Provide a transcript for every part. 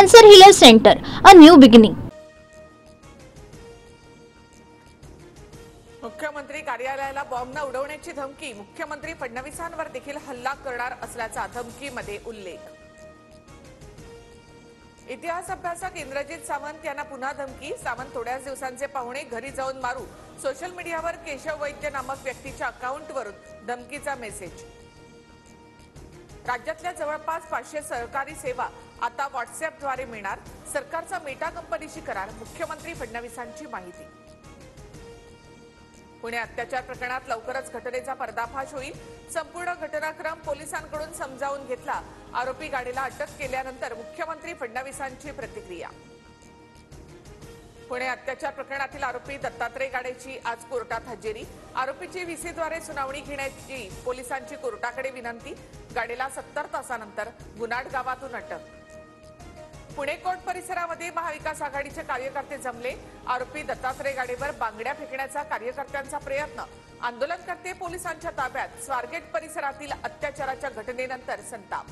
Cancer Healer Center, a new beginning. मुख्यमंत्री कार्यालयाला बॉम्बने उडवण्याची धमकी, मुख्यमंत्री फडणवीसांवर देखील हल्ला करणार असल्याचा धमकीमध्ये उल्लेख. इतिहास अभ्यासक इंद्रजित सावंत यांना पुन्हा धमकी, सावंत थोड्याच दिवसांचे पाहुणे घरी जाऊन मारू. सोशल मीडियावर केशव वैद्य नामक व्यक्तीच्या अकाउंटवरून धमकीचा मेसेज. राज्यातल्या जवळपास 500 सरकारी सेवा आता व्हॉट्सअॅपद्वारे मिळणार, सरकारचा मेटा कंपनीशी करार, मुख्यमंत्री फडणवीसांची माहिती. पुणे अत्याचार प्रकरणात लवकरच घटनेचा पर्दाफाश होईल, संपूर्ण घटनाक्रम पोलिसांकडून समजावून घेतला, आरोपी गाडीला अटक केल्यानंतर मुख्यमंत्री फडणवीसांची प्रतिक्रिया. पुणे अत्याचार प्रकरणातील आरोपी दत्तात्रय गाडेची आज कोर्टात हजेरी, आरोपीची व्हीसीद्वारे सुनावणी घेण्याची पोलिसांची कोर्टाकडे विनंती, गाडीला 70 तासानंतर गुन्हाड गावातून अटक. पुणे कोर्ट परिसरामध्ये महाविकास आघाडीचे कार्यकर्ते जमले, आरोपी दत्तात्रय गाडेवर बांगड्या फेकण्याचा कार्यकर्त्यांचा प्रयत्न, आंदोलनकर्ते पोलिसांच्या ताब्यात, स्वारगेट परिसरातील अत्याचाराच्या घटनेनंतर संताप.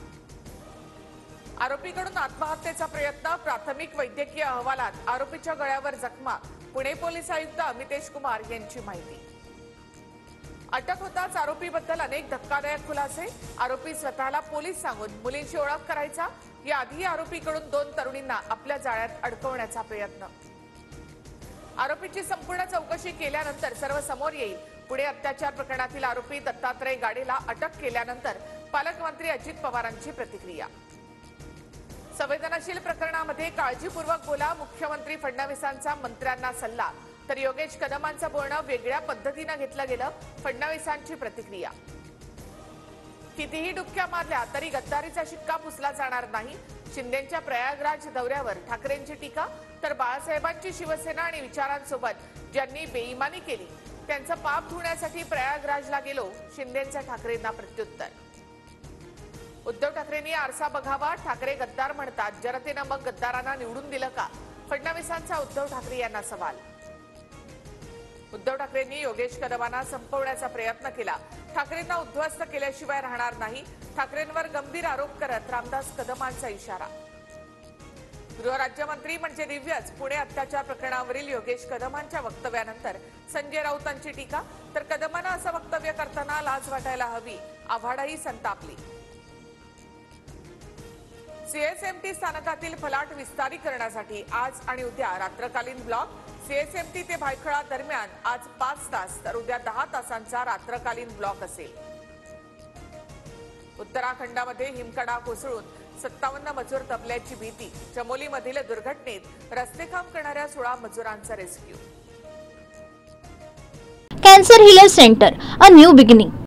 आरोपीकडून आत्महत्येचा प्रयत्न, प्राथमिक वैद्यकीय अहवालात आरोपीच्या गळ्यावर जखमा, पुणे पोलीस आयुक्त अमितेश कुमार यांची माहिती. अटक होताच आरोपीबद्दल अनेक धक्कादायक खुलासे, आरोपी स्वतःला पोलीस सांगून मुलींची ओळख करायचा, याआधी आरोपीकडून 2 तरुणींना आपल्या जाळ्यात अडकवण्याचा प्रयत्न. आरोपीची संपूर्ण चौकशी केल्यानंतर सर्व समोर येईल. पुणे अत्याचार प्रकरणातील आरोपी दत्तात्रय गाडेला अटक केल्यानंतर पालकमंत्री अजित पवारांची प्रतिक्रिया. संवेदनशील प्रकरणामध्ये काळजीपूर्वक बोला, मुख्यमंत्री फडणवीसांचा मंत्र्यांना सल्ला, तर योगेश कदमांचं बोलणं वेगळ्या पद्धतीने घेतलं गेलं, फडणवीसांची प्रतिक्रिया. कितीही डुबक्या मारल्या तरी गद्दारीचा शिक्का पुसला जाणार नाही, शिंदेंच्या प्रयागराज दौऱ्यावर ठाकरेंची टीका, तर बाळासाहेबांची शिवसेना आणि विचारांसोबत ज्यांनी बेईमानी केली त्यांचं पाप धुण्यासाठी प्रयागराजला गेलो, शिंदेंच्या ठाकरेंना प्रत्युत्तर. उद्धव ठाकरेंनी आरसा बघावा, ठाकरे गद्दार म्हणतात, जनतेनं मग गद्दारांना निवडून दिलं का, फडणवीसांचा उद्धव ठाकरे यांना सवाल. उद्धव ठाकरेंनी योगेश कदमांना संपवण्याचा प्रयत्न केला, ठाकरेंना उद्ध्वस्त केल्याशिवाय राहणार नाही, ठाकरेंवर गंभीर आरोप करत रामदास कदमांचा इशारा. गृहराज्यमंत्री म्हणजे दिव्यच, पुणे अत्याचार प्रकरणावरील योगेश कदमांच्या वक्तव्यानंतर संजय राऊतांची टीका, तर कदमांना असं वक्तव्य करताना लाज वाटायला हवी, आव्हाडही संतापली. सीएसएमटी स्थानकातील फलाट विस्तारीकरणासाठी आज आणि उद्या रात्रकालीन ब्लॉक, सीएसएमटी ते भायखळा दरम्यान आज 5 तास तर उद्या 10 तासांचा रात्रकालीन ब्लॉक असेल. उत्तराखंडामध्ये हिमकडा कोसळून 57 मजूर दबल्याची भीती, चमोलीमधील दुर्घटनेत रस्तेकाम करणाऱ्या 16 मजुरांचा rescue. Cancer Healer Center, a new beginning.